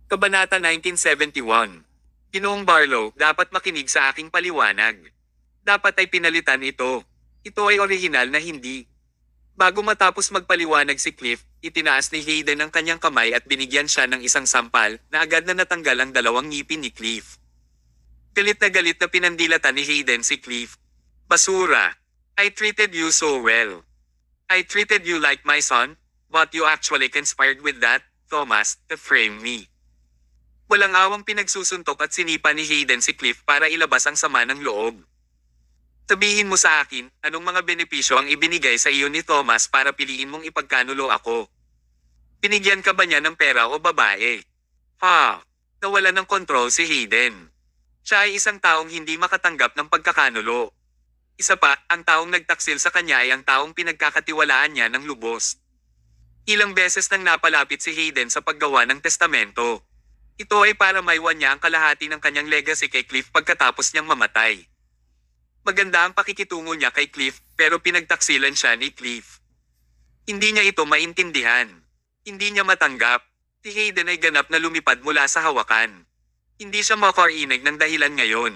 Kabanata 1971. Ginoong Barlow, dapat makinig sa aking paliwanag. Dapat ay pinalitan ito. Ito ay orihinal na hindi. Bago matapos magpaliwanag si Cliff, itinaas ni Hayden ang kanyang kamay at binigyan siya ng isang sampal na agad na natanggal ang dalawang ngipin ni Cliff. Galit na pinandilatan ni Hayden si Cliff. Basura. I treated you so well. I treated you like my son, but you actually conspired with that, Thomas, to frame me. Walang awang pinagsusuntok at sinipa ni Hayden si Cliff para ilabas ang sama ng loob. Sabihin mo sa akin, anong mga benepisyo ang ibinigay sa iyo ni Thomas para piliin mong ipagkanulo ako? Binigyan ka ba niya ng pera o babae? Nawala ng kontrol si Hayden. Siya ay isang taong hindi makatanggap ng pagkakanulo. Isa pa, ang taong nagtaksil sa kanya ay ang taong pinagkakatiwalaan niya ng lubos. Ilang beses nang napalapit si Hayden sa paggawa ng testamento. Ito ay para maiwan niya ang kalahati ng kanyang legacy kay Cliff pagkatapos niyang mamatay. Maganda ang pakikitungo niya kay Cliff, pero pinagtaksilan siya ni Cliff. Hindi niya ito maintindihan. Hindi niya matanggap. Si Hayden ay ganap na lumipad mula sa hawakan. Hindi siya makarinig ng dahilan ngayon.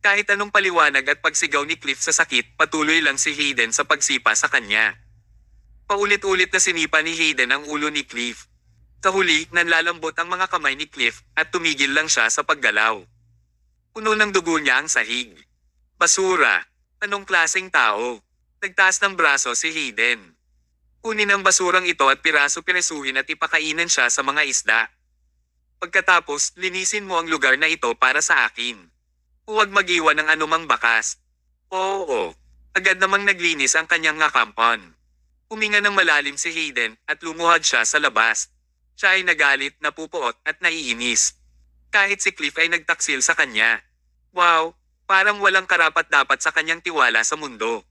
Kahit anong paliwanag at pagsigaw ni Cliff sa sakit, patuloy lang si Hayden sa pagsipa sa kanya. Paulit-ulit na sinipa ni Hayden ang ulo ni Cliff. Sa huli, nanlalambot ang mga kamay ni Cliff at tumigil lang siya sa paggalaw. Puno ng dugo niya ang sahig. Basura. Anong klaseng tao? Nagtaas ng braso si Hayden. Kunin ang basurang ito at piraso-pirasuhin at ipakainan siya sa mga isda. Pagkatapos, linisin mo ang lugar na ito para sa akin. Huwag mag-iwan ng anumang bakas. Oo. Agad namang naglinis ang kanyang ngakampon. Huminga ng malalim si Hayden at lumuhad siya sa labas. Siya ay nagalit, napupuot at naiinis. Kahit si Cliff ay nagtaksil sa kanya. Wow, parang walang karapat-dapat sa kanyang tiwala sa mundo.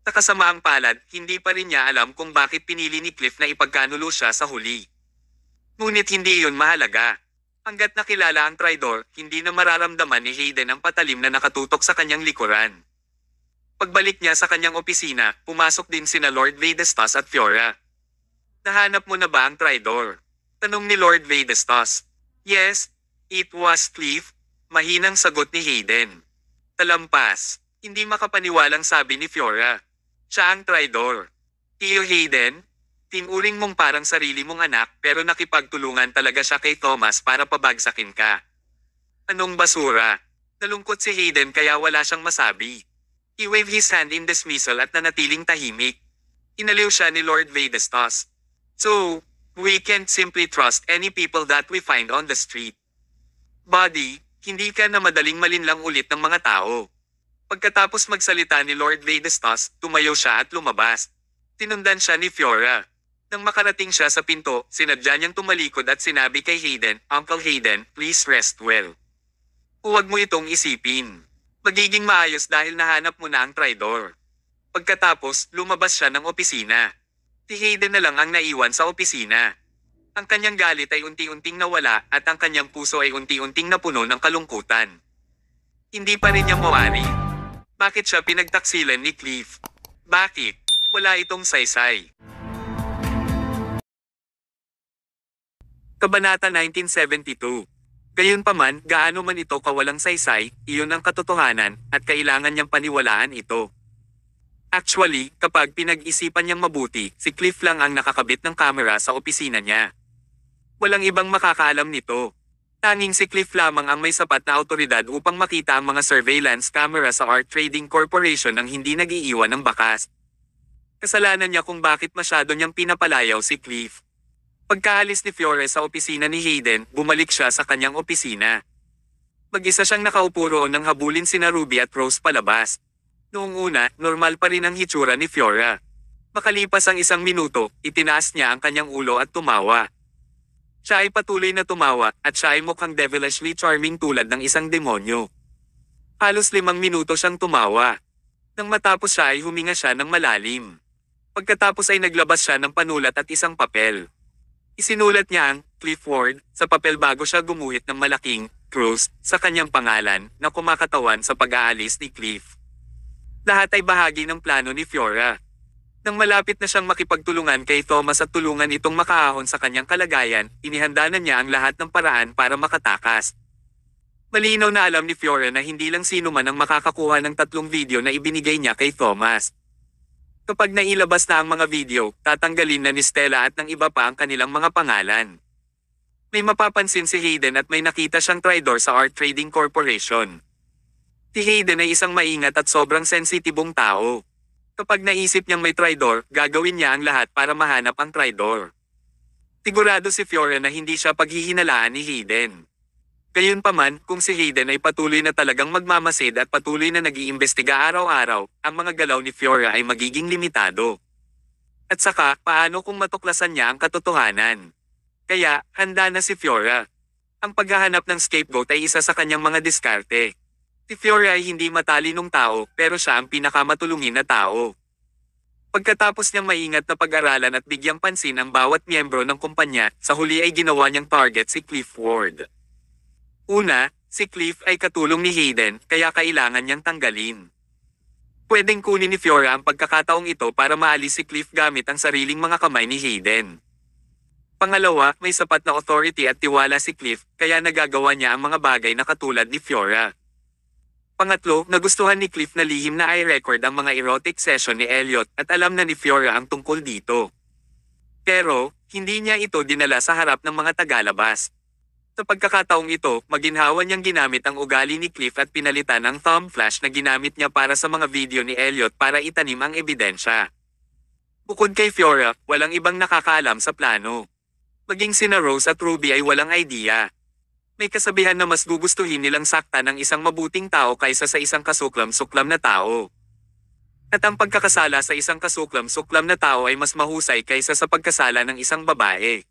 Sa kasamaang palad, hindi pa rin niya alam kung bakit pinili ni Cliff na ipagkanulo siya sa huli. Ngunit hindi iyon mahalaga. Hanggat nakilala ang traidor, hindi na mararamdaman ni Hayden ang patalim na nakatutok sa kanyang likuran. Pagbalik niya sa kanyang opisina, pumasok din sina Lord Vadestas at Fiora. Nahanap mo na ba ang traidor? Tanong ni Lord Vadestas. Yes, it was Cliff. Mahinang sagot ni Hayden. Talampas. Hindi makapaniwalang sabi ni Fiora. Siya ang traidor. Tiyo Hayden, tinuring mong parang sarili mong anak pero nakipagtulungan talaga siya kay Thomas para pabagsakin ka. Anong basura? Nalungkot si Hayden kaya wala siyang masabi. He waved his hand in dismissal at nanatiling tahimik. Inaliw siya ni Lord Vadestas. So, we can't simply trust any people that we find on the street. Buddy, hindi ka na madaling malinlang ulit ng mga tao. Pagkatapos magsalita ni Lord Vadestas, tumayo siya at lumabas. Tinundan siya ni Fiora. Nang makarating siya sa pinto, sinadya niyang tumalikod at sinabi kay Hayden, Uncle Hayden, please rest well. Huwag mo itong isipin. Magiging maayos dahil nahanap mo na ang traidor. Pagkatapos, lumabas siya ng opisina. Si Hayden na lang ang naiwan sa opisina. Ang kanyang galit ay unti-unting nawala at ang kanyang puso ay unti-unting napuno ng kalungkutan. Hindi pa rin niya mawari. Bakit siya pinagtaksilan ni Cliff? Bakit? Wala itong saysay. Kabanata 1972. Gayunpaman, gaano man ito kawalang saysay, iyon ang katotohanan, at kailangan niyang paniwalaan ito. Actually, kapag pinag-isipan niyang mabuti, si Cliff lang ang nakakabit ng kamera sa opisina niya. Walang ibang makakaalam nito. Tanging si Cliff lamang ang may sapat na awtoridad upang makita ang mga surveillance camera sa Art Trading Corporation nang hindi nag-iiwan ng bakas. Kasalanan niya kung bakit masyado niyang pinapalayaw si Cliff. Pagkaalis ni Fiore sa opisina ni Hayden, bumalik siya sa kanyang opisina. Mag-isa siyang nakaupo roon nang habulin sina Ruby at Rose palabas. Noong una, normal pa rin ang hitsura ni Fiora. Makalipas ang 1 minuto, itinaas niya ang kanyang ulo at tumawa. Siya ay patuloy na tumawa, at siya ay mukhang devilishly charming tulad ng isang demonyo. Halos 5 minuto siyang tumawa. Nang matapos siya ay huminga siya ng malalim. Pagkatapos ay naglabas siya ng panulat at isang papel. Isinulat niya ang Cliff Ward sa papel bago siya gumuhit ng malaking cross sa kanyang pangalan na kumakatawan sa pag-aalis ni Cliff. Lahat ay bahagi ng plano ni Fiora. Nang malapit na siyang makipagtulungan kay Thomas at tulungan itong makaahon sa kanyang kalagayan, inihanda na niya ang lahat ng paraan para makatakas. Malinaw na alam ni Fiora na hindi lang sino man ang makakakuha ng 3 video na ibinigay niya kay Thomas. Kapag nailabas na ang mga video, tatanggalin na ni Stella at ng iba pa ang kanilang mga pangalan. May mapapansin si Hayden at may nakita siyang traitor sa Art Trading Corporation. Si Hayden ay isang maingat at sobrang sensitibong tao. Kapag naisip niyang may traitor, gagawin niya ang lahat para mahanap ang traitor. Sigurado si Fiora na hindi siya paghihinalaan ni Hayden. Gayunpaman, kung si Hayden ay patuloy na talagang magmamasid at patuloy na nag-iimbestiga araw-araw, ang mga galaw ni Fiora ay magiging limitado. At saka, paano kung matuklasan niya ang katotohanan? Kaya, handa na si Fiora. Ang paghahanap ng scapegoat ay isa sa kanyang mga diskarte. Si Fiora ay hindi matalinong tao, pero siya ang pinakamatulungin na tao. Pagkatapos niyang maingat na pag-aralan at bigyang pansin ang bawat miyembro ng kumpanya, sa huli ay ginawa niyang target si Cliff Ward. Una, si Cliff ay katulong ni Hayden, kaya kailangan niyang tanggalin. Pwedeng kunin ni Fiora ang pagkakataong ito para maalis si Cliff gamit ang sariling mga kamay ni Hayden. Pangalawa, may sapat na authority at tiwala si Cliff, kaya nagagawa niya ang mga bagay na katulad ni Fiora. Pangatlo, nagustuhan ni Cliff na lihim na i-record ang mga erotic session ni Elliot at alam na ni Fiora ang tungkol dito. Pero, hindi niya ito dinala sa harap ng mga tagalabas. Sa pagkakataong ito, maginhawa niyang ginamit ang ugali ni Cliff at pinalitan ang thumb flash na ginamit niya para sa mga video ni Elliot para itanim ang ebidensya. Bukod kay Fiora, walang ibang nakakaalam sa plano. Maging sina Rose at Ruby ay walang idea. May kasabihan na mas gugustuhin nilang sakta ng isang mabuting tao kaysa sa isang kasuklam-suklam na tao. At ang pagkakasala sa isang kasuklam-suklam na tao ay mas mahusay kaysa sa pagkasala ng isang babae.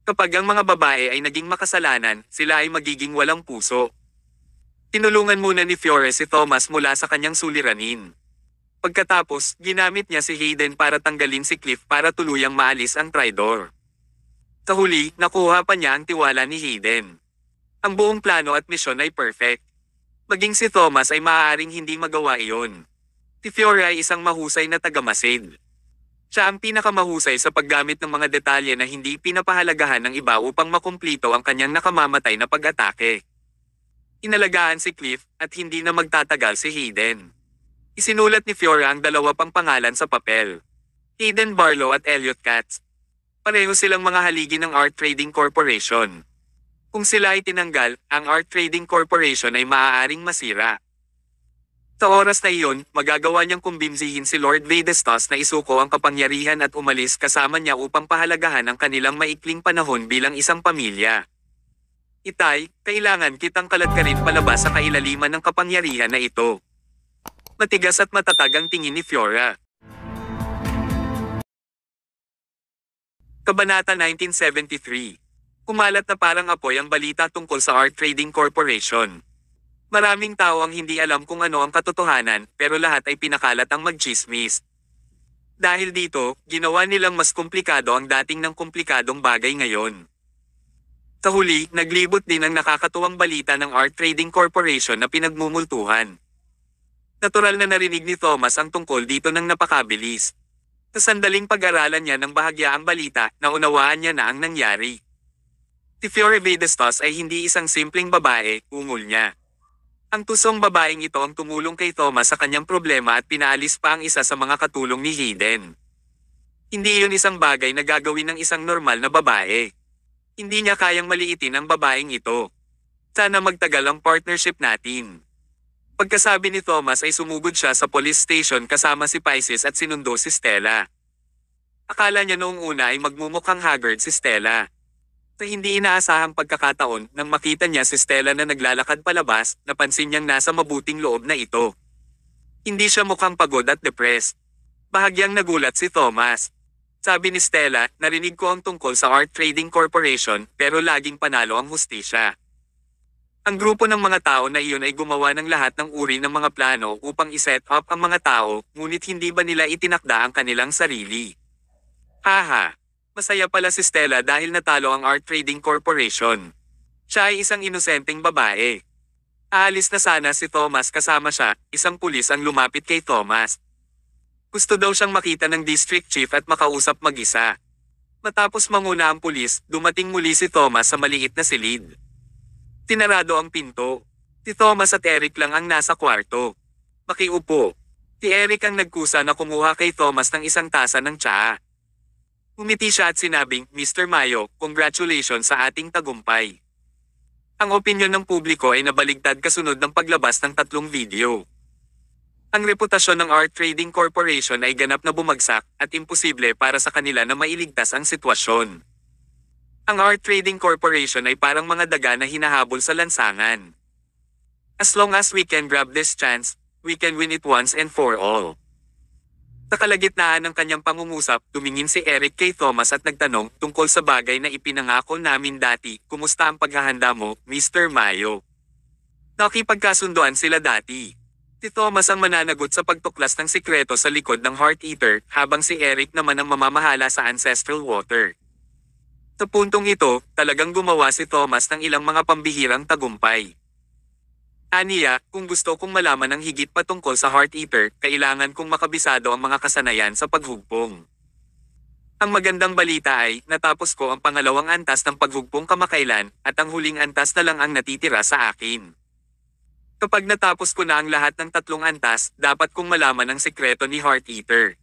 Kapag ang mga babae ay naging makasalanan, sila ay magiging walang puso. Tinulungan muna ni Fiora si Thomas mula sa kanyang suliranin. Pagkatapos, ginamit niya si Hayden para tanggalin si Cliff para tuluyang maalis ang traitor. Sa huli, nakuha pa niya ang tiwala ni Hayden. Ang buong plano at misyon ay perfect. Maging si Thomas ay maaaring hindi magawa iyon. Si Fiora ay isang mahusay na tagamasid. Siya ang pinakamahusay sa paggamit ng mga detalye na hindi pinapahalagahan ng iba upang makumplito ang kanyang nakamamatay na pag-atake. Inalagaan si Cliff at hindi na magtatagal si Hayden. Isinulat ni Fiora ang 2 pang pangalan sa papel. Hayden Barlow at Elliot Katz. Pareho silang mga haligi ng Art Trading Corporation. Kung sila ay tinanggal, ang Art Trading Corporation ay maaaring masira. Sa oras na iyon, magagawa niyang kumbimsihin si Lord Vadestas na isuko ang kapangyarihan at umalis kasama niya upang pahalagahan ang kanilang maikling panahon bilang isang pamilya. Itay, kailangan kitang kaladkarin palabas sa kailaliman ng kapangyarihan na ito. Matigas at matatag ang tingin ni Fiora. Kabanata 1973. Kumalat na parang apoy ang balita tungkol sa Art Trading Corporation. Maraming tao ang hindi alam kung ano ang katotohanan, pero lahat ay pinakalat ang magchismis. Dahil dito, ginawa nilang mas komplikado ang dating ng komplikadong bagay ngayon. Sa huli, naglibot din ang nakakatuwang balita ng Art Trading Corporation na pinagmumultuhan. Natural na narinig ni Thomas ang tungkol dito ng napakabilis. Sa sandaling pag-aralan niya ng bahagya ang balita, naunawaan niya na ang nangyari. Si Fiora Vadestas ay hindi isang simpleng babae, ungol niya. Ang tusong babaeng ito ang tumulong kay Thomas sa kanyang problema at pinaalis pa ang isa sa mga katulong ni Hayden. Hindi iyon isang bagay na gagawin ng isang normal na babae. Hindi niya kayang maliitin ang babaeng ito. Sana magtagal ang partnership natin. Pagkasabi ni Thomas ay sumugod siya sa police station kasama si Pisces at sinundo si Stella. Akala niya noong una ay magmumukhang haggard si Stella. Sa hindi inaasahang pagkakataon, nang makita niya si Stella na naglalakad palabas, napansin niyang nasa mabuting loob na ito. Hindi siya mukhang pagod at depressed. Bahagyang nagulat si Thomas. Sabi ni Stella, narinig ko ang tungkol sa Art Trading Corporation, pero laging panalo ang hustisya. Ang grupo ng mga tao na iyon ay gumawa ng lahat ng uri ng mga plano upang iset up ang mga tao, ngunit hindi ba nila itinakda ang kanilang sarili? Haha! Masaya pala si Stella dahil natalo ang Art Trading Corporation. Siya ay isang inosenteng babae. Aalis na sana si Thomas kasama siya, isang pulis ang lumapit kay Thomas. Gusto daw siyang makita ng district chief at makausap mag-isa. Matapos manguna ang pulis, dumating muli si Thomas sa maliit na silid. Tinarado ang pinto. Si Thomas at Eric lang ang nasa kwarto. Makiupo. Si Eric ang nagkusa na kumuha kay Thomas ng isang tasa ng tsaa. Umiti siya at sinabing, Mr. Mayo, congratulations sa ating tagumpay. Ang opinyon ng publiko ay nabaligtad kasunod ng paglabas ng 3 video. Ang reputasyon ng Art Trading Corporation ay ganap na bumagsak at imposible para sa kanila na mailigtas ang sitwasyon. Ang Art Trading Corporation ay parang mga daga na hinahabol sa lansangan. As long as we can grab this chance, we can win it once and for all. Sa kalagitnaan ng kanyang pangungusap, tumingin si Eric kay Thomas at nagtanong tungkol sa bagay na ipinangako namin dati, kumusta ang paghahanda mo, Mr. Mayo? Nakipagkasunduan sila dati. Si Thomas ang mananagot sa pagtuklas ng sikreto sa likod ng Heart Eater, habang si Eric naman ang mamamahala sa Ancestral Water. Sa puntong ito, talagang gumawa si Thomas ng ilang mga pambihirang tagumpay. Aniya, kung gusto kong malaman ng higit patungkol sa Heart Eater, kailangan kong makabisado ang mga kasanayan sa paghugpong. Ang magandang balita ay, natapos ko ang pangalawang antas ng paghugpong kamakailan, at ang huling antas na lang ang natitira sa akin. Kapag natapos ko na ang lahat ng 3 antas, dapat kong malaman ang sikreto ni Heart Eater.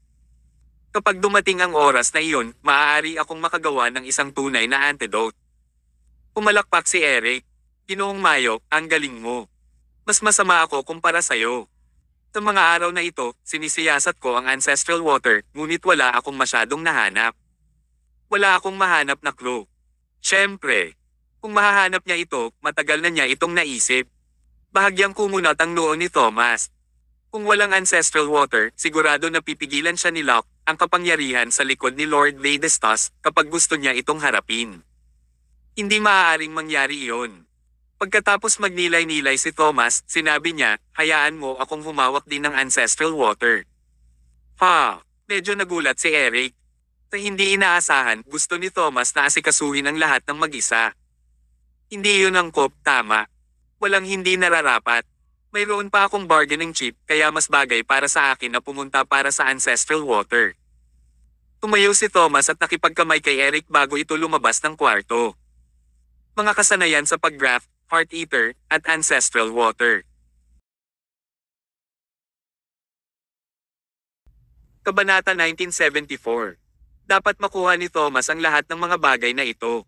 Kapag dumating ang oras na iyon, maaari akong makagawa ng isang tunay na antidote. Pumalakpak si Eric. Ginoong Mayo, ang galing mo. Mas masama ako kumpara sa'yo. Sa mga araw na ito, sinisiyasat ko ang Ancestral Water, ngunit wala akong masyadong nahanap. Wala akong mahanap na clue. Siyempre, kung mahahanap niya ito, matagal na niya itong naisip. Bahagyang kumunat ang noo ni Thomas. Kung walang Ancestral Water, sigurado na pipigilan siya ni Locke, ang kapangyarihan sa likod ni Lord Vladistas, kapag gusto niya itong harapin. Hindi maaaring mangyari iyon. Pagkatapos magnilay-nilay si Thomas, sinabi niya, hayaan mo akong humawak din ng Ancestral Water. Medyo nagulat si Eric. Sa hindi inaasahan, gusto ni Thomas na asikasuhin ang lahat ng mag-isa. Hindi yun ang tama. Walang hindi nararapat. Mayroon pa akong bargaining chip, kaya mas bagay para sa akin na pumunta para sa Ancestral Water. Tumayo si Thomas at nakipagkamay kay Eric bago ito lumabas ng kwarto. Mga kasanayan sa pag-graft, Heart Eater, at Ancestral Water. Kabanata 1974. Dapat makuha ni Thomas ang lahat ng mga bagay na ito.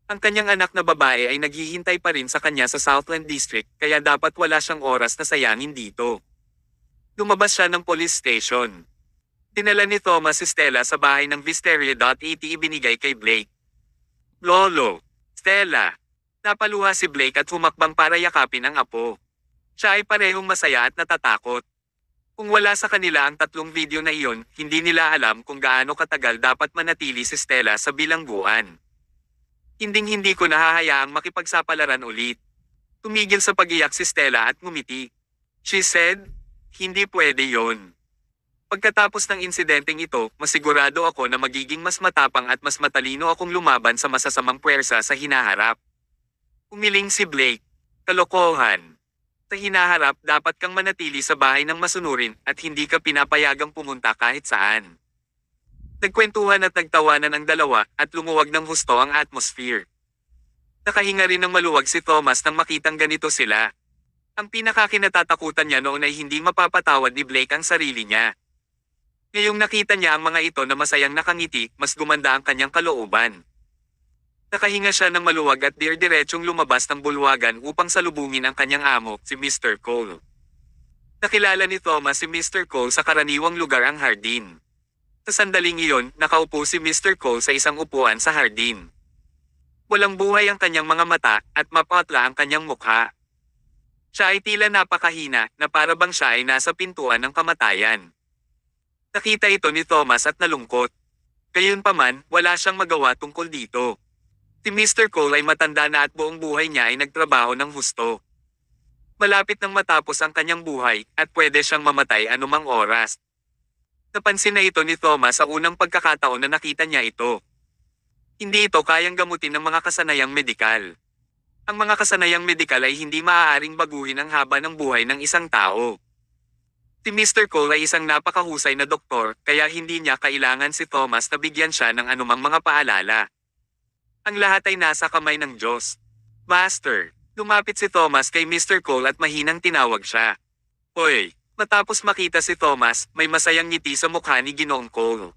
Ang kanyang anak na babae ay naghihintay pa rin sa kanya sa Southland District, kaya dapat wala siyang oras na sayangin dito. Lumabas siya ng police station. Dinala ni Thomas si Stella sa bahay ng Wisteria.at ibinigay kay Blake. Lolo, Stella. Napaluha si Blake at humakbang para yakapin ang apo. Siya ay parehong masaya at natatakot. Kung wala sa kanila ang 3 video na iyon, hindi nila alam kung gaano katagal dapat manatili si Stella sa bilangguan. Hinding-hindi ko nahahayaang makipagsapalaran ulit. Tumigil sa pag-iyak si Stella at ngumiti. She said, hindi pwede yon. Pagkatapos ng insidenteng ito, masigurado ako na magiging mas matapang at mas matalino akong lumaban sa masasamang puwersa sa hinaharap. Umiling si Blake. Kalokohan. Sa hinaharap, dapat kang manatili sa bahay ng masunurin at hindi ka pinapayagang pumunta kahit saan. Nagkwentuhan at nagtawanan ang dalawa at lumuwag ng husto ang atmosphere. Nakahinga rin ng maluwag si Thomas nang makitang ganito sila. Ang pinakakinatatakutan niya noon ay hindi mapapatawad ni Blake ang sarili niya. Ngayong nakita niya ang mga ito na masayang nakangiti, mas gumanda ang kanyang kalooban. Nakahinga siya ng maluwag at diretsong lumabas ng bulwagan upang salubungin ang kanyang amo, si Mr. Cole. Nakilala ni Thomas si Mr. Cole sa karaniwang lugar ang hardin. Sa sandaling iyon, nakaupo si Mr. Cole sa isang upuan sa hardin. Walang buhay ang kanyang mga mata at mapatla ang kanyang mukha. Siya ay tila napakahina na para bang siya ay nasa pintuan ng kamatayan. Nakita ito ni Thomas at nalungkot. Gayunpaman, wala siyang magawa tungkol dito. Si Mr. Cole ay matanda na at buong buhay niya ay nagtrabaho ng husto. Malapit nang matapos ang kanyang buhay at pwede siyang mamatay anumang oras. Napansin na ito ni Thomas sa unang pagkakataon na nakita niya ito. Hindi ito kayang gamutin ng mga kasanayang medikal. Ang mga kasanayang medikal ay hindi maaaring baguhin ang haba ng buhay ng isang tao. Si Mr. Cole ay isang napakahusay na doktor, kaya hindi niya kailangan si Thomas na bigyan siya ng anumang mga paalala. Ang lahat ay nasa kamay ng Diyos. Master, lumapit si Thomas kay Mr. Cole at mahinang tinawag siya. Hoy, matapos makita si Thomas, may masayang ngiti sa mukha ni Ginoong Cole.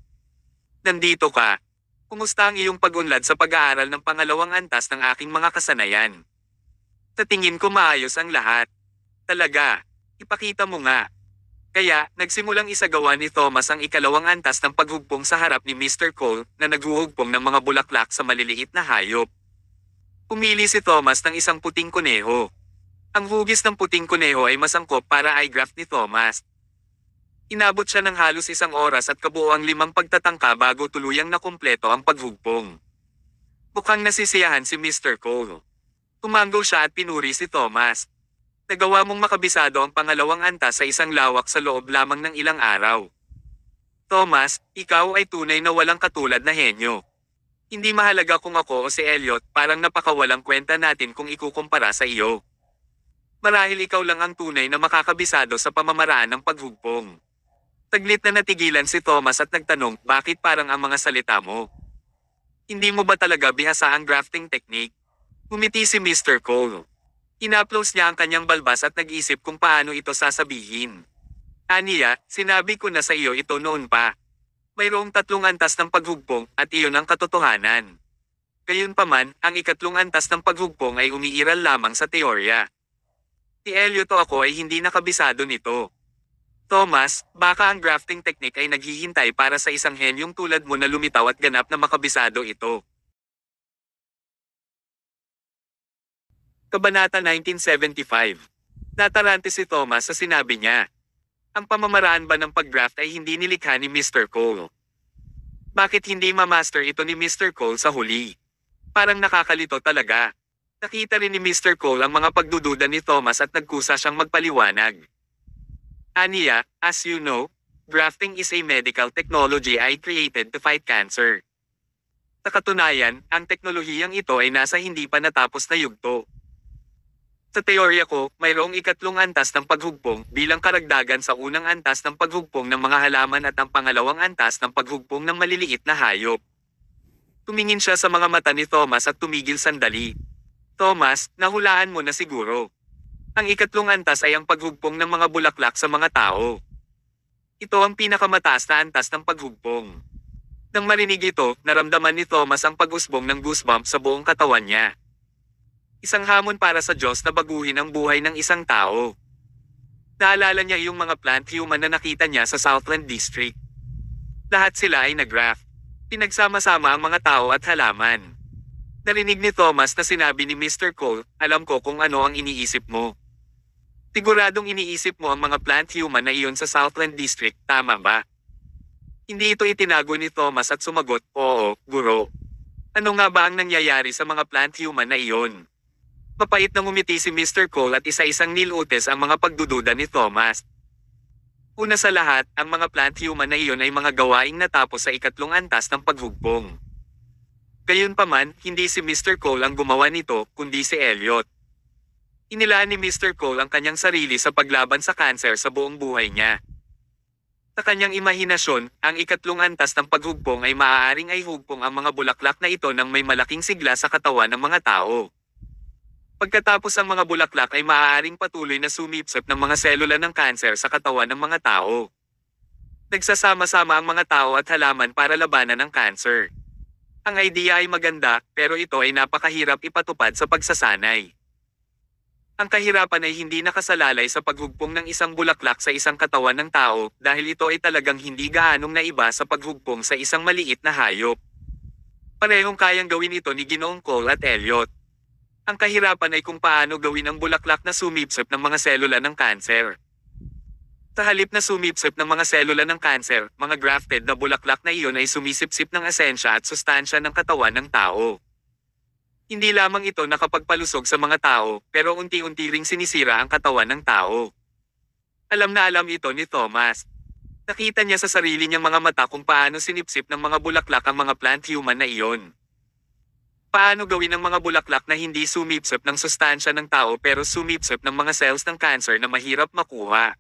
Nandito ka. Kumusta ang iyong pag-unlad sa pag-aaral ng pangalawang antas ng aking mga kasanayan? Sa tingin ko maayos ang lahat. Talaga, ipakita mo nga. Kaya, nagsimulang isagawa ni Thomas ang ikalawang antas ng paghugpong sa harap ni Mr. Cole na naghuhugpong ng mga bulaklak sa maliliit na hayop. Pumili si Thomas ng isang puting kuneho. Ang hugis ng puting kuneho ay masangkop para eye graft ni Thomas. Inabot siya ng halos 1 oras at kabuoang 5 pagtatangka bago tuluyang nakumpleto ang paghugpong. Mukhang nasisiyahan si Mr. Cole. Tumanggo siya at pinuri si Thomas. Nagawa mong makabisado ang pangalawang antas sa isang lawak sa loob lamang ng ilang araw. Thomas, ikaw ay tunay na walang katulad na henyo. Hindi mahalaga kung ako o si Elliot, parang napakawalang kwenta natin kung ikukumpara sa iyo. Marahil ikaw lang ang tunay na makakabisado sa pamamaraan ng paghugpong. Taglit na natigilan si Thomas at nagtanong, bakit parang ang mga salita mo? Hindi mo ba talaga bihasa ang grafting technique? Ngumiti si Mr. Cole. Inaplos niya ang kanyang balbas at nag-isip kung paano ito sasabihin. Aniya, sinabi ko na sa iyo ito noon pa. Mayroong 3 antas ng paghugpong at iyon ang katotohanan. Gayunpaman, ang ikatlong antas ng paghugpong ay umiiral lamang sa teorya. Si Elliot o ako ay hindi nakabisado nito. Thomas, baka ang grafting technique ay naghihintay para sa isang henyong tulad mo na lumitaw at ganap na makabisado ito. Kabanata 1975. Natarante si Thomas sa sinabi niya. Ang pamamaraan ba ng pag-graft ay hindi nilikha ni Mr. Cole? Bakit hindi ma-master ito ni Mr. Cole sa huli? Parang nakakalito talaga. Nakita rin ni Mr. Cole ang mga pagdududa ni Thomas at nagkusa siyang magpaliwanag. Aniya, as you know, grafting is a medical technology I created to fight cancer. Sa katunayan, ang teknolohiyang ito ay nasa hindi pa natapos na yugto. Sa teorya ko, mayroong ikatlong antas ng paghugpong bilang karagdagan sa unang antas ng paghugpong ng mga halaman at ang pangalawang antas ng paghugpong ng maliliit na hayop. Tumingin siya sa mga mata ni Thomas at tumigil sandali. Thomas, nahulaan mo na siguro. Ang ikatlong antas ay ang paghugpong ng mga bulaklak sa mga tao. Ito ang pinakamataas na antas ng paghugpong. Nang marinig ito, naramdaman ni Thomas ang pag-usbong ng goosebump sa buong katawan niya. Isang hamon para sa Diyos na baguhin ang buhay ng isang tao. Naalala niya yung mga plant human na nakita niya sa Southland District. Lahat sila ay nag-graft. Pinagsama-sama ang mga tao at halaman. Narinig ni Thomas na sinabi ni Mr. Cole, alam ko kung ano ang iniisip mo. Siguradong iniisip mo ang mga plant human na iyon sa Southland District, tama ba? Hindi ito itinago ni Thomas at sumagot, oo, guro. Ano nga ba ang nangyayari sa mga plant human na iyon? Mapait na ngumiti si Mr. Cole at isa-isang niluutes ang mga pagdududa ni Thomas. Una sa lahat, ang mga plant human na iyon ay mga gawaing natapos sa ikatlong antas ng paghugpong. Gayunpaman, hindi si Mr. Cole ang gumawa nito, kundi si Elliot. Inilaan ni Mr. Cole ang kanyang sarili sa paglaban sa kanser sa buong buhay niya. Sa kanyang imahinasyon, ang ikatlong antas ng paghugpong ay maaaring ay hugpong ang mga bulaklak na ito nang may malaking sigla sa katawan ng mga tao. Pagkatapos ang mga bulaklak ay maaaring patuloy na sumipsip ng mga selula ng kanser sa katawan ng mga tao. Nagsasama-sama ang mga tao at halaman para labanan ang kanser. Ang idea ay maganda, pero ito ay napakahirap ipatupad sa pagsasanay. Ang kahirapan ay hindi nakasalalay sa paghugpong ng isang bulaklak sa isang katawan ng tao dahil ito ay talagang hindi gaanong naiba sa paghugpong sa isang maliit na hayop. Parehong kayang gawin ito ni Ginoong Cole at Elliot. Ang kahirapan ay kung paano gawin ang bulaklak na sumipsip ng mga selula ng kanser. Sa halip na sumipsip ng mga selula ng kanser, mga grafted na bulaklak na iyon ay sumisipsip ng esensya at sustansya ng katawan ng tao. Hindi lamang ito nakapagpalusog sa mga tao, pero unti-unti ring sinisira ang katawan ng tao. Alam na alam ito ni Thomas. Nakita niya sa sarili niyang mga mata kung paano sinipsip ng mga bulaklak ang mga plant human na iyon. Paano gawin ang mga bulaklak na hindi sumipsip ng sustansya ng tao pero sumipsip ng mga cells ng cancer na mahirap makuha.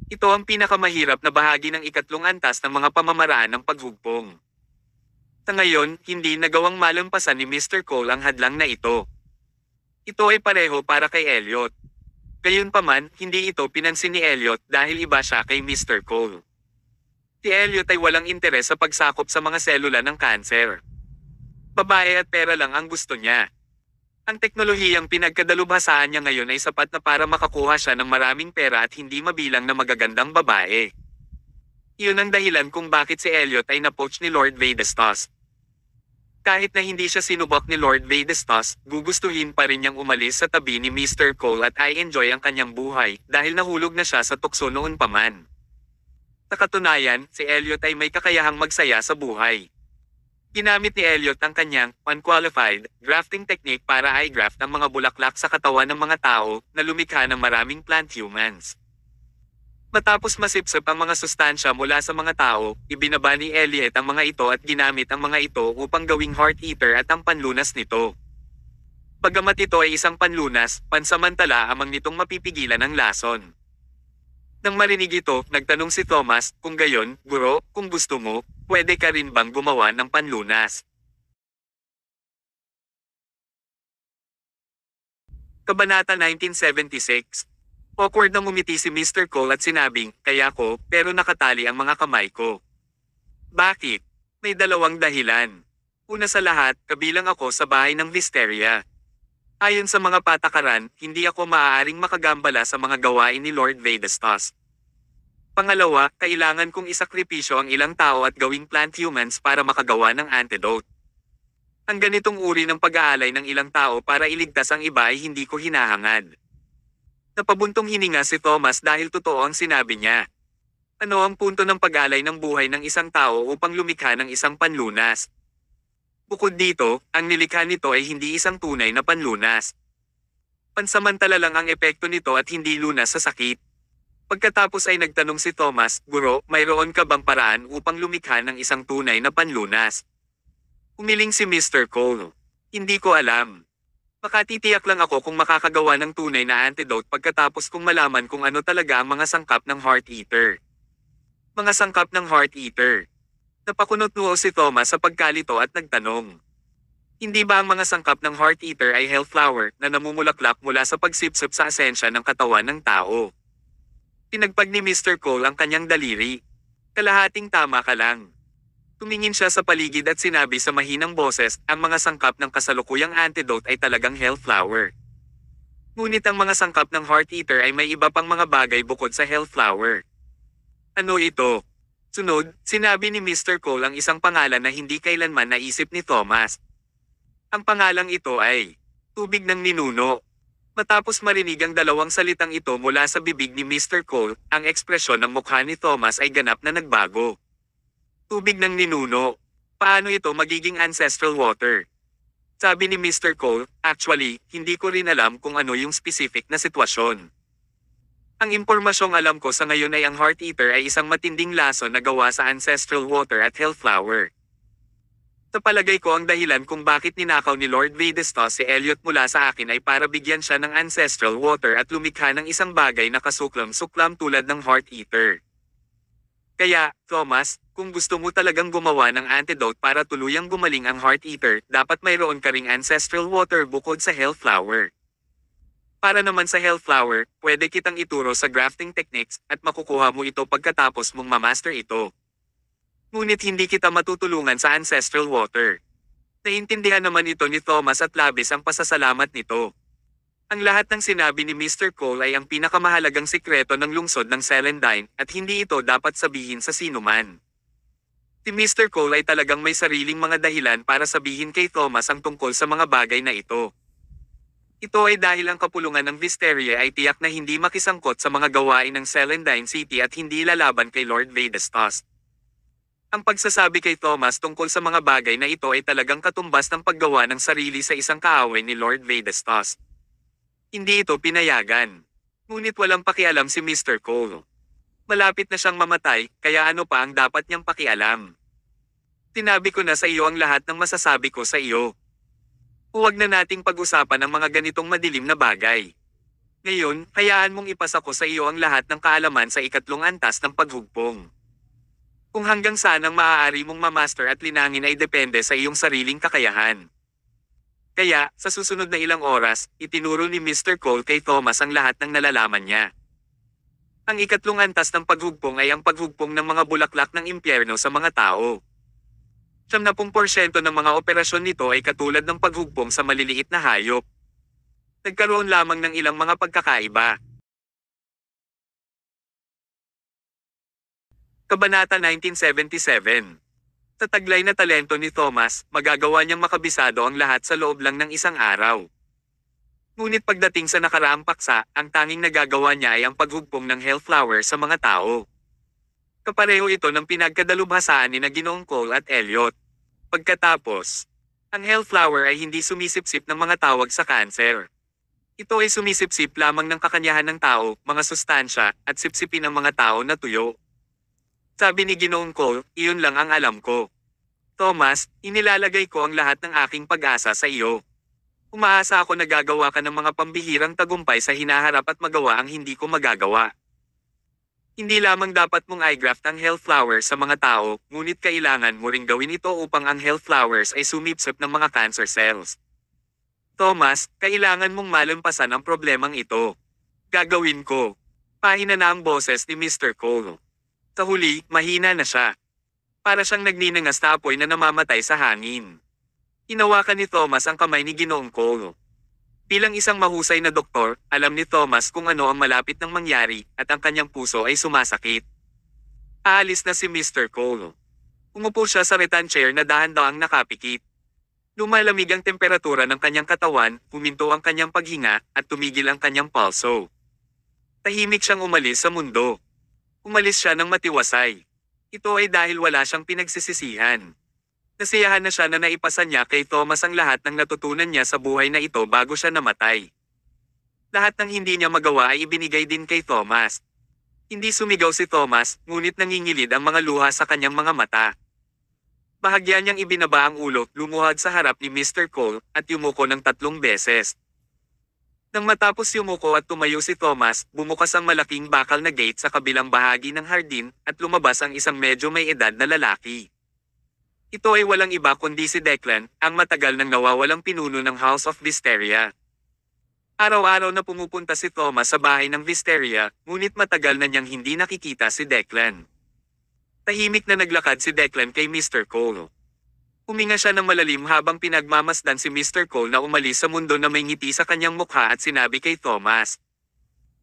Ito ang pinakamahirap na bahagi ng ikatlong antas ng mga pamamaraan ng paghugpong. Sa ngayon, hindi nagawang malampasan ni Mr. Cole ang hadlang na ito. Ito ay pareho para kay Elliot. Gayunpaman, hindi ito pinansin ni Elliot dahil iba siya kay Mr. Cole. Si Elliot ay walang interes sa pagsakop sa mga selula ng kanser. Babae at pera lang ang gusto niya. Ang teknolohiyang pinagkadalubhasaan niya ngayon ay sapat na para makakuha siya ng maraming pera at hindi mabilang na magagandang babae. Iyon ang dahilan kung bakit si Elliot ay napoach ni Lord Vadestas. Kahit na hindi siya sinubok ni Lord Vadestas, gugustuhin pa rin niyang umalis sa tabi ni Mr. Cole at i-enjoy ang kanyang buhay dahil nahulog na siya sa tukso noon pa man. Sa katunayan, si Elliot ay may kakayahang magsaya sa buhay. Ginamit ni Elliot ang kanyang unqualified grafting technique para i-graft ang mga bulaklak sa katawan ng mga tao na lumikha ng maraming plant humans. Matapos masipsip ang mga sustansya mula sa mga tao, ibinaba ni Elliot ang mga ito at ginamit ang mga ito upang gawing heart eater at ang panlunas nito. Bagamat ito ay isang panlunas, pansamantala amang nitong mapipigilan ang lason. Nang marinig ito, nagtanong si Thomas, kung gayon, guro, kung gusto mo, pwede ka rin bang gumawa ng panlunas? Kabanata 1976. Awkward na ngumiti si Mr. Cole at sinabing, kaya ko, pero nakatali ang mga kamay ko. Bakit? May dalawang dahilan. Una sa lahat, kabilang ako sa bahay ng Listeria. Ayon sa mga patakaran, hindi ako maaaring makagambala sa mga gawain ni Lord Vadestas. Pangalawa, kailangan kong isakripisyo ang ilang tao at gawing plant humans para makagawa ng antidote. Ang ganitong uri ng pag-aalay ng ilang tao para iligtas ang iba ay hindi ko hinahangad. Napabuntong hininga si Thomas dahil totoo ang sinabi niya. Ano ang punto ng pag-alay ng buhay ng isang tao upang lumikha ng isang panlunas? Bukod dito, ang nilikha nito ay hindi isang tunay na panlunas. Pansamantala lang ang epekto nito at hindi lunas sa sakit. Pagkatapos ay nagtanong si Thomas, guro, mayroon ka bang paraan upang lumikha ng isang tunay na panlunas? Umiling si Mr. Cole. Hindi ko alam. Makatitiyak lang ako kung makakagawa ng tunay na antidote pagkatapos kung malaman kung ano talaga ang mga sangkap ng heart eater. Mga sangkap ng heart eater. Napakunot-nuo si Thomas sa pagkalito at nagtanong. Hindi ba ang mga sangkap ng heart eater ay hellflower na namumulaklak mula sa pagsipsip sa asensya ng katawan ng tao? Pinagpag ni Mr. Cole ang kanyang daliri. Kalahating tama ka lang. Tumingin siya sa paligid at sinabi sa mahinang boses, ang mga sangkap ng kasalukuyang antidote ay talagang hellflower. Ngunit ang mga sangkap ng heart eater ay may iba pang mga bagay bukod sa hellflower. Ano ito? Sunod, sinabi ni Mr. Cole ang isang pangalan na hindi kailanman naisip ni Thomas. Ang pangalang ito ay tubig ng ninuno. Matapos marinig ang dalawang salitang ito mula sa bibig ni Mr. Cole, ang ekspresyon ng mukha ni Thomas ay ganap na nagbago. Tubig ng ninuno. Paano ito magiging ancestral water? Sabi ni Mr. Cole, actually, hindi ko rin alam kung ano yung specific na sitwasyon. Ang impormasyong alam ko sa ngayon ay ang heart eater ay isang matinding lason na gawa sa ancestral water at hellflower. Sa palagay ko ang dahilan kung bakit ninakaw ni Lord Vadestas si Elliot mula sa akin ay para bigyan siya ng ancestral water at lumikha ng isang bagay na kasuklam-suklam tulad ng heart eater. Kaya, Thomas, kung gusto mo talagang gumawa ng antidote para tuluyang gumaling ang heart eater, dapat mayroon ka ring ancestral water bukod sa hellflower. Para naman sa hellflower, pwede kitang ituro sa grafting techniques at makukuha mo ito pagkatapos mong mamaster ito. Ngunit hindi kita matutulungan sa ancestral water. Naintindihan naman ito ni Thomas at labis ang pasasalamat nito. Ang lahat ng sinabi ni Mr. Cole ay ang pinakamahalagang sikreto ng lungsod ng Celandine at hindi ito dapat sabihin sa sinuman. Si Mr. Cole ay talagang may sariling mga dahilan para sabihin kay Thomas ang tungkol sa mga bagay na ito. Ito ay dahil ang kapulungan ng Listeria ay tiyak na hindi makisangkot sa mga gawain ng Celandine City at hindi lalaban kay Lord Vadestas. Ang pagsasabi kay Thomas tungkol sa mga bagay na ito ay talagang katumbas ng paggawa ng sarili sa isang kaaway ni Lord Vadestas. Hindi ito pinayagan. Ngunit walang pakialam si Mr. Cole. Malapit na siyang mamatay, kaya ano pa ang dapat niyang pakialam? Sinabi ko na sa iyo ang lahat ng masasabi ko sa iyo. Huwag na nating pag-usapan ang mga ganitong madilim na bagay. Ngayon, hayaan mong ipasa ko sa iyo ang lahat ng kaalaman sa ikatlong antas ng paghugpong. Kung hanggang saan ang maaari mong mamaster at linangin ay depende sa iyong sariling kakayahan. Kaya, sa susunod na ilang oras, itinuro ni Mr. Cole kay Thomas ang lahat ng nalalaman niya. Ang ikatlong antas ng paghugpong ay ang paghugpong ng mga bulaklak ng impyerno sa mga tao. 70% ng mga operasyon nito ay katulad ng paghugpong sa maliliit na hayop. Nagkaroon lamang ng ilang mga pagkakaiba. Kabanata 1977. Sa taglay na talento ni Thomas, magagawa niyang makabisado ang lahat sa loob lang ng isang araw. Ngunit pagdating sa nakaraang paksa, ang tanging nagagawa niya ay ang paghugpong ng Hellflower sa mga tao. Kapareho ito ng pinagkadalubhasaan ni Ginoong Cole at Elliot. Pagkatapos, ang Hellflower ay hindi sumisipsip ng mga tawag sa kanser. Ito ay sumisipsip lamang ng kakanyahan ng tao, mga sustansya, at sipsipin ng mga tao na tuyo. Sabi ni Ginoong Cole, iyon lang ang alam ko. Thomas, inilalagay ko ang lahat ng aking pag-asa sa iyo. Umaasa ako na gagawa ka ng mga pambihirang tagumpay sa hinaharap at magawa ang hindi ko magagawa. Hindi lamang dapat mong i-graft ang Hellflower sa mga tao, ngunit kailangan mo ring gawin ito upang ang Hellflowers ay sumipsip ng mga cancer cells. Thomas, kailangan mong malampasan ang problemang ito. Gagawin ko. Pahina na ang boses ni Mr. Cole. Sa huli, mahina na siya. Para siyang nagninangas na apoy na namamatay sa hangin. Hinawakan ni Thomas ang kamay ni Ginoong Cole. Bilang isang mahusay na doktor, alam ni Thomas kung ano ang malapit nang mangyari at ang kanyang puso ay sumasakit. Aalis na si Mr. Cole. Umupo siya sa rattan chair na dahan-dahang nakapikit. Lumalamig ang temperatura ng kanyang katawan, huminto ang kanyang paghinga, at tumigil ang kanyang pulso. Tahimik siyang umalis sa mundo. Umalis siya ng matiwasay. Ito ay dahil wala siyang pinagsisisihan. Nasiyahan na siya na naipasa niya kay Thomas ang lahat ng natutunan niya sa buhay na ito bago siya namatay. Lahat ng hindi niya magawa ay ibinigay din kay Thomas. Hindi sumigaw si Thomas, ngunit nangingilid ang mga luha sa kanyang mga mata. Bahagya niyang ibinaba ang ulo, lumuhad sa harap ni Mr. Cole, at yumuko ng 3 beses. Nang matapos yumuko at tumayo si Thomas, bumukas ang malaking bakal na gate sa kabilang bahagi ng hardin, at lumabas ang isang medyo may edad na lalaki. Ito ay walang iba kundi si Declan, ang matagal nang nawawalang pinuno ng House of Wisteria. Araw-araw na pumupunta si Thomas sa bahay ng Wisteria, ngunit matagal na niyang hindi nakikita si Declan. Tahimik na naglakad si Declan kay Mr. Cole. Huminga siya ng malalim habang pinagmamasdan si Mr. Cole na umalis sa mundo na may ngiti sa kanyang mukha at sinabi kay Thomas.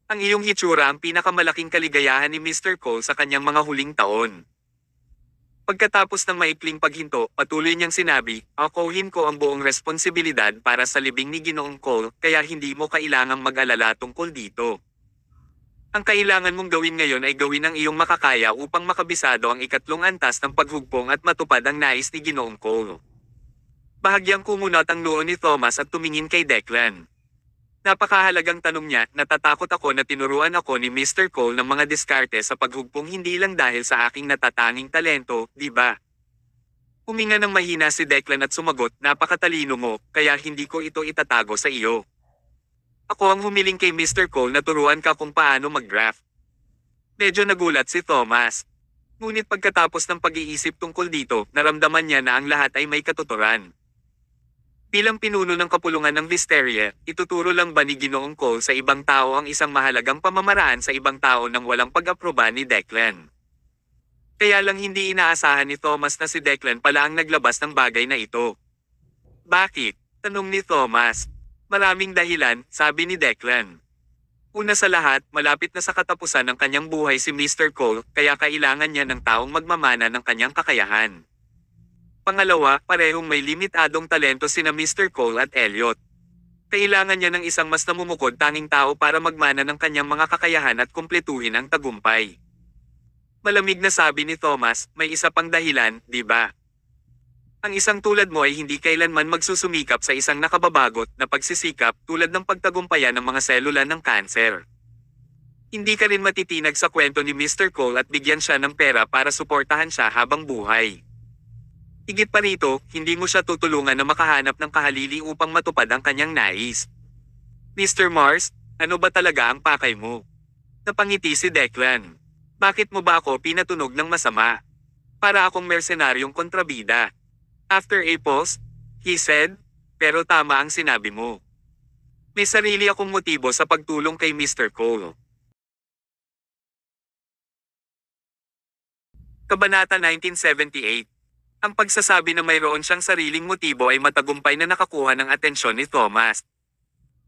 Ang iyong hitsura ang pinakamalaking kaligayahan ni Mr. Cole sa kanyang mga huling taon. Pagkatapos ng maikling paghinto, patuloy niyang sinabi, akuhin ko ang buong responsibilidad para sa libing ni Ginoong Cole, kaya hindi mo kailangang mag-alala tungkol dito. Ang kailangan mong gawin ngayon ay gawin ang iyong makakaya upang makabisado ang ikatlong antas ng paghugpong at matupad ang nais ni Ginoong Cole. Bahagyang kumunat ang noo ni Thomas at tumingin kay Declan. Napakahalagang tanong niya, natatakot ako na tinuruan ako ni Mr. Cole ng mga diskarte sa paghugpong hindi lang dahil sa aking natatanging talento, di ba? Huminga ng mahina si Declan at sumagot, napakatalino mo, kaya hindi ko ito itatago sa iyo. Ako ang humiling kay Mr. Cole na turuan ka kung paano mag-graft. Medyo nagulat si Thomas. Ngunit pagkatapos ng pag-iisip tungkol dito, naramdaman niya na ang lahat ay may katuturan. Bilang pinuno ng kapulungan ng Wisteria, ituturo lang ba ni Ginoong Cole sa ibang tao ang isang mahalagang pamamaraan sa ibang tao nang walang pag-aproba ni Declan? Kaya lang hindi inaasahan ni Thomas na si Declan pala ang naglabas ng bagay na ito. Bakit? Tanong ni Thomas. Maraming dahilan, sabi ni Declan. Una sa lahat, malapit na sa katapusan ng kanyang buhay si Mr. Cole, kaya kailangan niya ng taong magmamana ng kanyang kakayahan. Pangalawa, parehong may limitadong talento sina Mr. Cole at Elliot. Kailangan niya ng isang mas namumukod tanging tao para magmana ng kanyang mga kakayahan at kumpletuhin ang tagumpay. Malamig na sabi ni Thomas, may isa pang dahilan, di ba? Ang isang tulad mo ay hindi kailanman magsusumikap sa isang nakababagot na pagsisikap tulad ng pagtagumpayan ng mga selula ng kanser. Hindi ka rin matitinag sa kwento ni Mr. Cole at bigyan siya ng pera para suportahan siya habang buhay. Higit pa rito, hindi mo siya tutulungan na makahanap ng kahalili upang matupad ang kanyang nais. Mr. Mars, Ano ba talaga ang pakay mo? Napangiti si Declan. Bakit mo ba ako pinatunog ng masama? Para akong mercenaryong kontrabida. After a pause, he said, pero tama ang sinabi mo. May sarili akong motibo sa pagtulong kay Mr. Cole. Kabanata 1978. Ang pagsasabi na mayroon siyang sariling motibo ay matagumpay na nakakuha ng atensyon ni Thomas.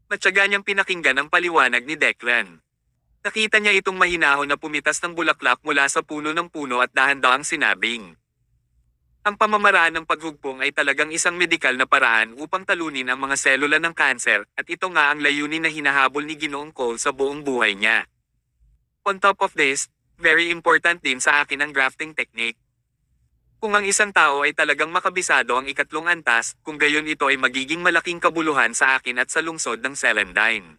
Matyaga niyang pinakinggan ang paliwanag ni Declan. Nakita niya itong mahinahon na pumitas ng bulaklak mula sa puno ng puno at dahan-dahang sinabing. Ang pamamaraan ng paghugpong ay talagang isang medikal na paraan upang talunin ang mga selula ng kanser at ito nga ang layunin na hinahabol ni Ginoong Cole sa buong buhay niya. On top of this, very important din sa akin ang grafting technique. Kung ang isang tao ay talagang makabisado ang ikatlong antas, kung gayon ito ay magiging malaking kabuluhan sa akin at sa lungsod ng Celandine.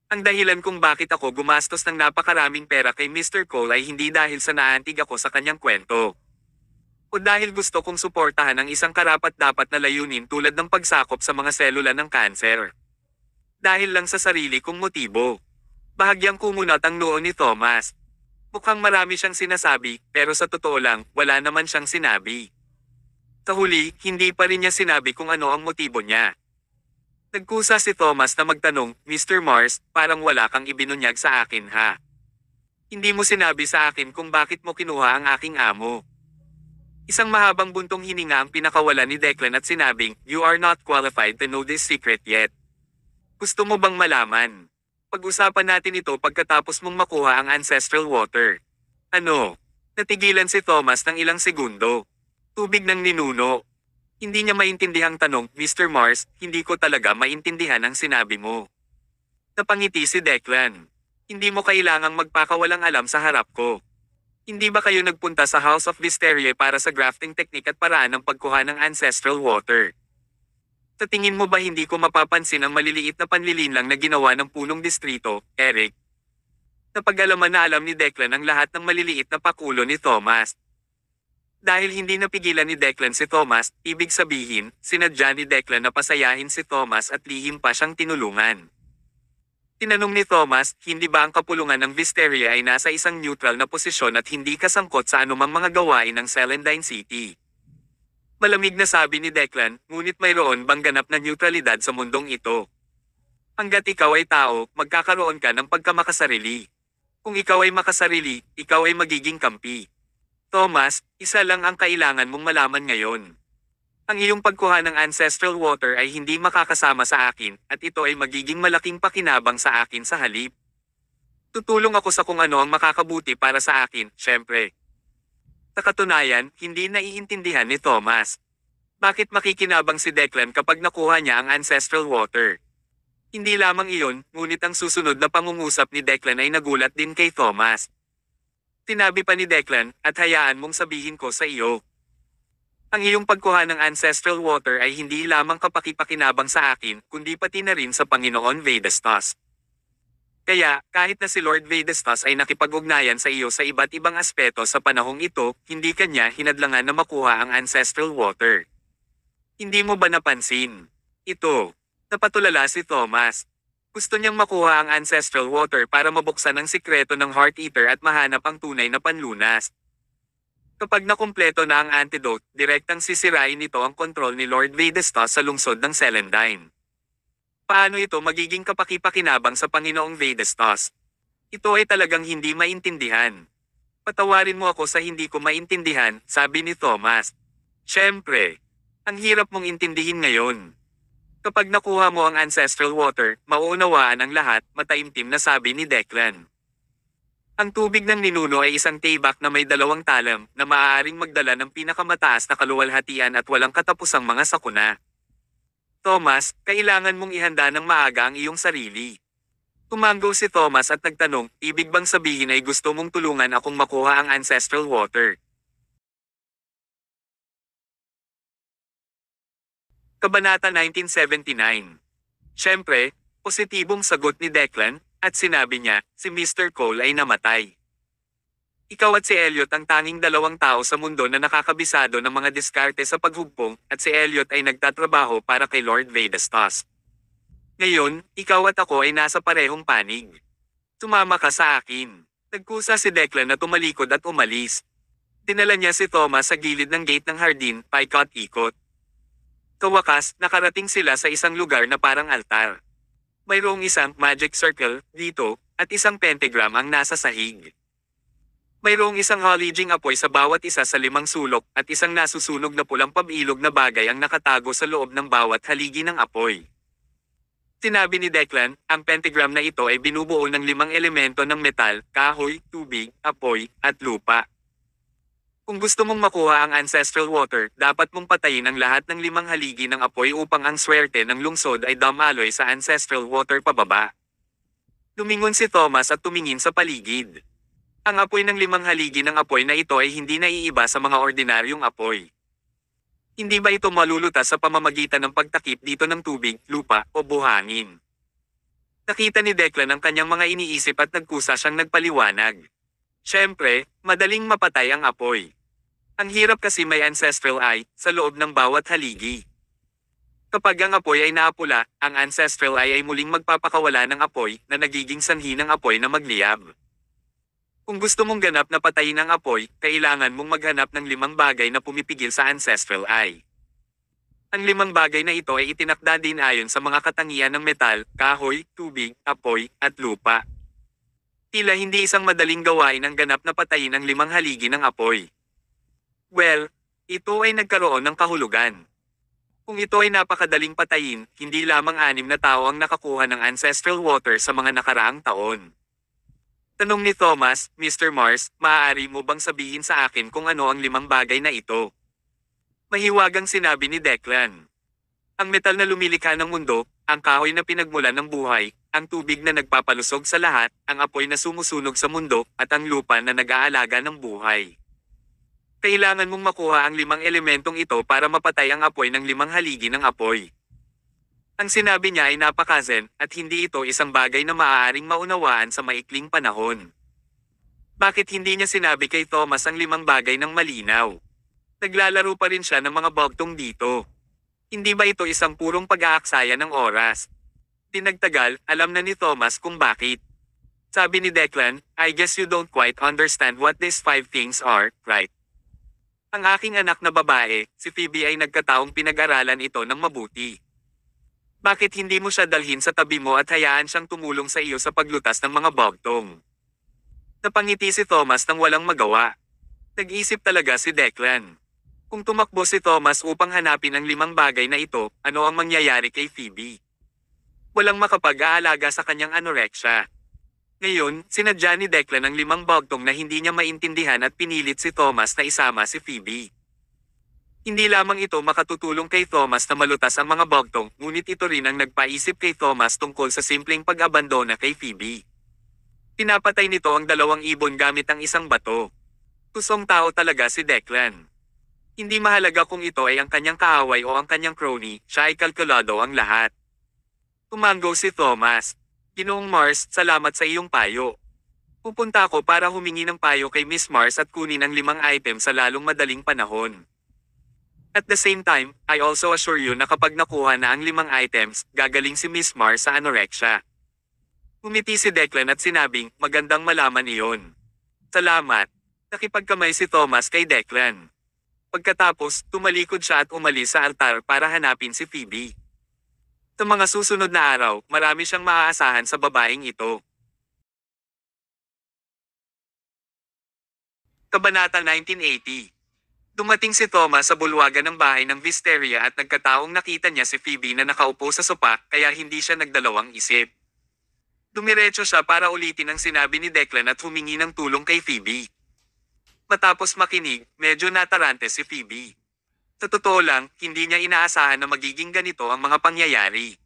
Ang dahilan kung bakit ako gumastos ng napakaraming pera kay Mr. Cole ay hindi dahil sa naantig ako sa kanyang kwento. O dahil gusto kong suportahan ang isang karapat-dapat na layunin tulad ng pagsakop sa mga selula ng kanser. Dahil lang sa sarili kong motibo. Bahagyang kumunat ang noo ni Thomas. Mukhang marami siyang sinasabi, pero sa totoo lang, wala naman siyang sinabi. Sa huli, hindi pa rin niya sinabi kung ano ang motibo niya. Nagkusa si Thomas na magtanong, Mr. Mars, parang wala kang ibinunyag sa akin ha? Hindi mo sinabi sa akin kung bakit mo kinuha ang aking amo. Isang mahabang buntong hininga ang pinakawala ni Declan at sinabing, You are not qualified to know this secret yet. Gusto mo bang malaman? Pag-usapan natin ito pagkatapos mong makuha ang ancestral water. Ano? Natigilan si Thomas ng ilang segundo. Tubig ng ninuno. Hindi niya maintindihang tanong, Mr. Mars, hindi ko talaga maintindihan ang sinabi mo. Napangiti si Declan. Hindi mo kailangang magpakawalang alam sa harap ko. Hindi ba kayo nagpunta sa House of Wisteria para sa grafting technique at paraan ng pagkuha ng ancestral water? Sa tingin mo ba hindi ko mapapansin ang maliliit na panlilinlang na ginawa ng punong distrito, Eric? Napag-alaman na alam ni Declan ang lahat ng maliliit na pakulo ni Thomas. Dahil hindi napigilan ni Declan si Thomas, ibig sabihin, sinadya ni Declan na pasayahin si Thomas at lihim pa siyang tinulungan. Tinanong ni Thomas, hindi ba ang kapulungan ng Wisteria ay nasa isang neutral na posisyon at hindi kasangkot sa anumang mga gawain ng Celandine City? Malamig na sabi ni Declan, ngunit mayroon bang ganap na neutralidad sa mundong ito? Hanggat ikaw ay tao, magkakaroon ka ng pagkamakasarili. Kung ikaw ay makasarili, ikaw ay magiging kampi. Thomas, isa lang ang kailangan mong malaman ngayon. Ang iyong pagkuha ng ancestral water ay hindi makakasama sa akin, at ito ay magiging malaking pakinabang sa akin sa halip. Tutulong ako sa kung ano ang makakabuti para sa akin, syempre. Sa katunayan, hindi naiintindihan ni Thomas. Bakit makikinabang si Declan kapag nakuha niya ang ancestral water? Hindi lamang iyon, ngunit ang susunod na pangungusap ni Declan ay nagulat din kay Thomas. Sinabi pa ni Declan, at hayaan mong sabihin ko sa iyo. Ang iyong pagkuha ng ancestral water ay hindi lamang kapakipakinabang sa akin, kundi pati na rin sa Panginoon Vedastas. Kaya, kahit na si Lord Vedastas ay nakipag-ugnayan sa iyo sa iba't ibang aspeto sa panahong ito, hindi kanya hinadlangan na makuha ang ancestral water. Hindi mo ba napansin? Ito. Napatulala si Thomas. Gusto niyang makuha ang ancestral water para mabuksan ang sikreto ng Heart Eater at mahanap ang tunay na panlunas. Kapag nakumpleto na ang antidote, direktang sisirain nito ang kontrol ni Lord Vedastas sa lungsod ng Celandine. Paano ito magiging kapakipakinabang sa Panginoong Vedastas? Ito ay talagang hindi maintindihan. Patawarin mo ako sa hindi ko maintindihan, sabi ni Thomas. Siyempre, ang hirap mong intindihin ngayon. Kapag nakuha mo ang ancestral water, mauunawaan ang lahat, mataimtim na sabi ni Declan. Ang tubig ng ninuno ay isang tibak na may 2 talam na maaaring magdala ng pinakamataas na kaluwalhatian at walang katapusang mga sakuna. Thomas, kailangan mong ihanda ng maaga ang iyong sarili. Tumango si Thomas at nagtanong, ibig bang sabihin ay gusto mong tulungan akong makuha ang ancestral water? Kabanata 1979. Siyempre, positibong sagot ni Declan, at sinabi niya, si Mr. Cole ay namatay. Ikaw at si Elliot ang tanging 2 tao sa mundo na nakakabisado ng mga diskarte sa paghugpong, at si Elliot ay nagtatrabaho para kay Lord Vedastas. Ngayon, ikaw at ako ay nasa parehong panig. Tumama ka sa akin. Nagkusa si Declan na tumalikod at umalis. Dinala niya si Thomas sa gilid ng gate ng hardin, paikot-ikot. Kawakas, nakarating sila sa isang lugar na parang altar. Mayroong isang magic circle dito, at isang pentagram ang nasa sahig. Mayroong isang halijing apoy sa bawat isa sa 5 sulok at isang nasusunog na pulang pabilog na bagay ang nakatago sa loob ng bawat haligi ng apoy. Sinabi ni Declan, ang pentagram na ito ay binubuo ng 5 elemento ng metal, kahoy, tubig, apoy, at lupa. Kung gusto mong makuha ang ancestral water, dapat mong patayin ang lahat ng 5 haligi ng apoy upang ang swerte ng lungsod ay dumaloy sa ancestral water pababa. Lumingon si Thomas at tumingin sa paligid. Ang apoy ng 5 haligi ng apoy na ito ay hindi naiiba sa mga ordinaryong apoy. Hindi ba ito malulutas sa pamamagitan ng pagtakip dito ng tubig, lupa, o buhangin? Nakita ni Declan ang kanyang mga iniisip at nagkusa siyang nagpaliwanag. Siyempre, madaling mapatay ang apoy. Ang hirap kasi may ancestral eye sa loob ng bawat haligi. Kapag ang apoy ay naapula, ang ancestral eye ay muling magpapakawala ng apoy na nagiging sanhi ng apoy na magliyab. Kung gusto mong ganap na patayin ang apoy, kailangan mong maghanap ng 5 bagay na pumipigil sa ancestral eye. Ang 5 bagay na ito ay itinakda din ayon sa mga katangian ng metal, kahoy, tubig, apoy, at lupa. Tila hindi isang madaling gawain ang ganap na patayin ang 5 haligi ng apoy. Well, ito ay nagkaroon ng kahulugan. Kung ito ay napakadaling patayin, hindi lamang 6 na tao ang nakakuha ng ancestral water sa mga nakaraang taon. Tanong ni Thomas, Mr. Mars, maaari mo bang sabihin sa akin kung ano ang 5 bagay na ito? Mahiwagang sinabi ni Declan. Ang metal na lumilikha ng mundo, ang kahoy na pinagmulan ng buhay, ang tubig na nagpapalusog sa lahat, ang apoy na sumusunog sa mundo, at ang lupa na nag-aalaga ng buhay. Kailangan mong makuha ang 5 elementong ito para mapatay ang apoy ng 5 haligi ng apoy. Ang sinabi niya ay napakazen, at hindi ito isang bagay na maaaring maunawaan sa maikling panahon. Bakit hindi niya sinabi kay Thomas ang 5 bagay ng malinaw? Naglalaro pa rin siya ng mga bogtong dito. Hindi ba ito isang purong pag-aaksaya ng oras? Tinagtagal, alam na ni Thomas kung bakit. Sabi ni Declan, I guess you don't quite understand what these 5 things are, right? Ang aking anak na babae, si Phoebe ay nagkataong pinag-aralan ito ng mabuti. Bakit hindi mo siya dalhin sa tabi mo at hayaan siyang tumulong sa iyo sa paglutas ng mga bogtong? Napangiti si Thomas nang walang magawa. Nag-isip talaga si Declan. Kung tumakbo si Thomas upang hanapin ang 5 bagay na ito, ano ang mangyayari kay Phoebe? Walang makapag-aalaga sa kanyang anorexia. Ngayon, sinadya ni Declan ang 5 bogtong na hindi niya maintindihan at pinilit si Thomas na isama si Phoebe. Hindi lamang ito makatutulong kay Thomas na malutas ang mga bogtong, ngunit ito rin ang nagpaisip kay Thomas tungkol sa simpleng pag-abandona kay Phoebe. Pinapatay nito ang 2 ibon gamit ang isang bato. Tusong tao talaga si Declan. Hindi mahalaga kung ito ay ang kanyang kaaway o ang kanyang crony, siya ay kalkulado ang lahat. Tumango si Thomas. Ginoong Mars, salamat sa iyong payo. Pupunta ako para humingi ng payo kay Miss Mars at kunin ang 5 item sa lalong madaling panahon. At the same time, I also assure you na kapag nakuha na ang 5 items, gagaling si Miss Mars sa anorexia. Umiti si Declan at sinabing, magandang malaman iyon. Salamat. Nakipagkamay si Thomas kay Declan. Pagkatapos, tumalikod siya at umalis sa altar para hanapin si Phoebe. Sa mga susunod na araw, marami siyang maaasahan sa babaeng ito. Kabanata 1980. Dumating si Thomas sa bulwagan ng bahay ng Wisteria at nagkataong nakita niya si Phoebe na nakaupo sa sopa, kaya hindi siya nagdalawang isip. Dumiretso siya para ulitin ang sinabi ni Declan at humingi ng tulong kay Phoebe. Matapos makinig, medyo natarante si Phoebe. Sa totoo lang, hindi niya inaasahan na magiging ganito ang mga pangyayari.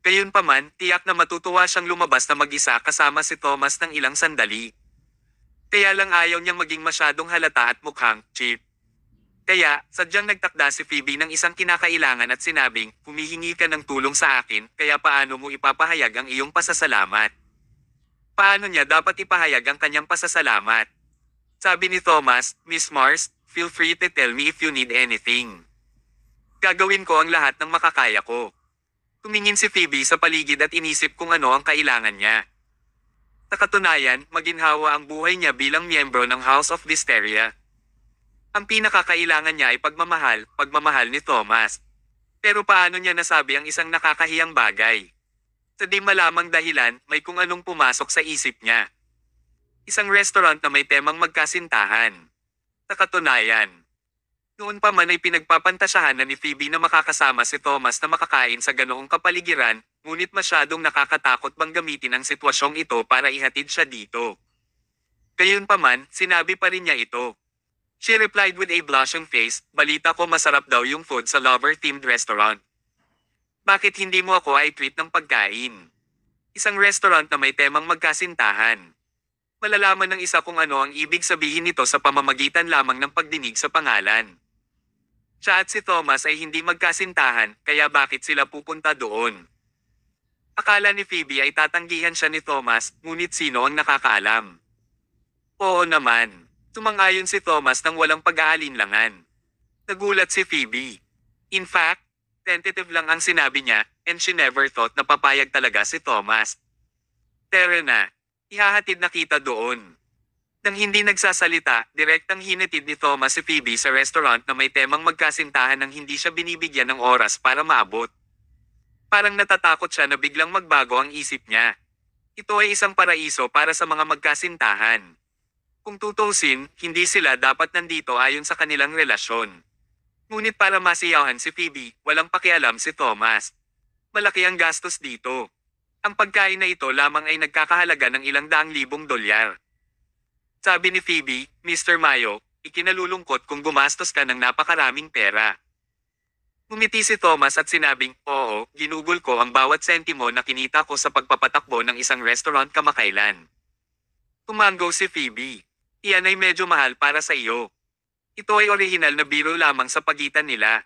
Gayunpaman, tiyak na matutuwa siyang lumabas na mag-isa kasama si Thomas ng ilang sandali. Kaya lang ayaw niyang maging masyadong halata at mukhang cheap. Kaya, sadyang nagtakda si Phoebe ng isang kinakailangan at sinabing, humihingi ka ng tulong sa akin, kaya paano mo ipapahayag ang iyong pasasalamat? Paano niya dapat ipahayag ang kanyang pasasalamat? Sabi ni Thomas, Miss Mars, feel free to tell me if you need anything. Gagawin ko ang lahat ng makakaya ko. Tumingin si Phoebe sa paligid at inisip kung ano ang kailangan niya. Sa katunayan, maginhawa ang buhay niya bilang miyembro ng House of Wisteria. Ang pinakakailangan niya ay pagmamahal ni Thomas. Pero paano niya nasabi ang isang nakakahiyang bagay? Sa di malamang dahilan, may kung anong pumasok sa isip niya. Isang restaurant na may temang magkasintahan. Sa katunayan, noon pa man ay pinagpapantasyahan na ni Phoebe na makakasama si Thomas na makakain sa ganoong kapaligiran, ngunit masyadong nakakatakot bang gamitin ang sitwasyong ito para ihatid siya dito. Gayunpaman, sinabi pa rin niya ito. She replied with a blushing face, balita ko masarap daw yung food sa lover-themed restaurant. Bakit hindi mo ako i-treat ng pagkain? Isang restaurant na may temang magkasintahan. Malalaman ng isa kung ano ang ibig sabihin nito sa pamamagitan lamang ng pagdinig sa pangalan. Siya at si Thomas ay hindi magkasintahan, kaya bakit sila pupunta doon? Akala ni Phoebe ay tatanggihan siya ni Thomas, ngunit sino ang nakakaalam? Oo naman. Sumang-ayon si Thomas nang walang pag-aalinlangan. Nagulat si Phoebe. In fact, tentative lang ang sinabi niya, and she never thought na papayag talaga si Thomas. Tara na, ihahatid na kita doon. Nang hindi nagsasalita, direktang hinatid ni Thomas si Phoebe sa restaurant na may temang magkasintahan nang hindi siya binibigyan ng oras para maabot. Parang natatakot siya na biglang magbago ang isip niya. Ito ay isang paraiso para sa mga magkasintahan. Kung tutusin, hindi sila dapat nandito ayon sa kanilang relasyon. Ngunit para masiyahan si Phoebe, walang pakialam si Thomas. Malaki ang gastos dito. Ang pagkain na ito lamang ay nagkakahalaga ng ilang daang libong dolyar. Sabi ni Phoebe, Mr. Mayo, ikinalulungkot kung gumastos ka ng napakaraming pera. Ngumiti si Thomas at sinabing, oo, ginugol ko ang bawat sentimo na kinita ko sa pagpapatakbo ng isang restaurant kamakailan. Tumango si Phoebe. Iyan ay medyo mahal para sa iyo. Ito ay orihinal na biro lamang sa pagitan nila.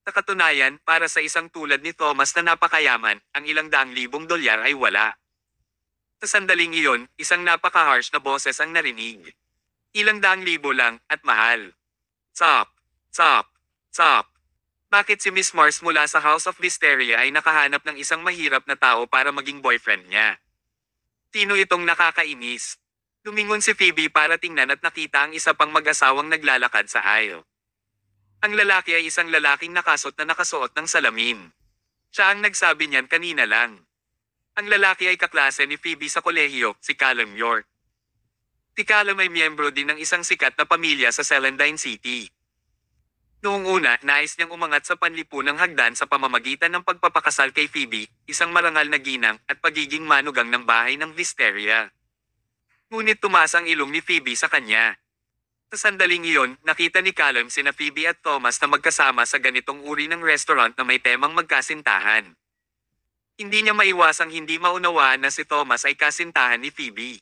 Sa katunayan, para sa isang tulad ni Thomas na napakayaman, ang ilang daang libong dolyar ay wala. Sa sandaling iyon, isang napaka-harsh na boses ang narinig. Ilang daang libo lang, at mahal. Stop! Stop! Stop! Bakit si Miss Mars mula sa House of Wisteria ay nakahanap ng isang mahirap na tao para maging boyfriend niya? Sino itong nakakainis? Lumingon si Phoebe para tingnan at nakita ang isa pang mag-asawang naglalakad sa aisle. Ang lalaki ay isang lalaking nakasuot ng salamin. Siya ang nagsabi niyan kanina lang. Ang lalaki ay kaklase ni Phoebe sa kolehiyo, si Callum York. Si Callum ay miyembro din ng isang sikat na pamilya sa Celandine City. Noong una, nais niyang umangat sa panlipunang hagdan sa pamamagitan ng pagpapakasal kay Phoebe, isang marangal na ginang at pagiging manugang ng bahay ng Wisteria. Ngunit tumaas ang ilong ni Phoebe sa kanya. Sa sandaling iyon, nakita ni Callum sina Phoebe at Thomas na magkasama sa ganitong uri ng restaurant na may temang magkasintahan. Hindi niya maiwasang hindi maunawaan na si Thomas ay kasintahan ni Phoebe.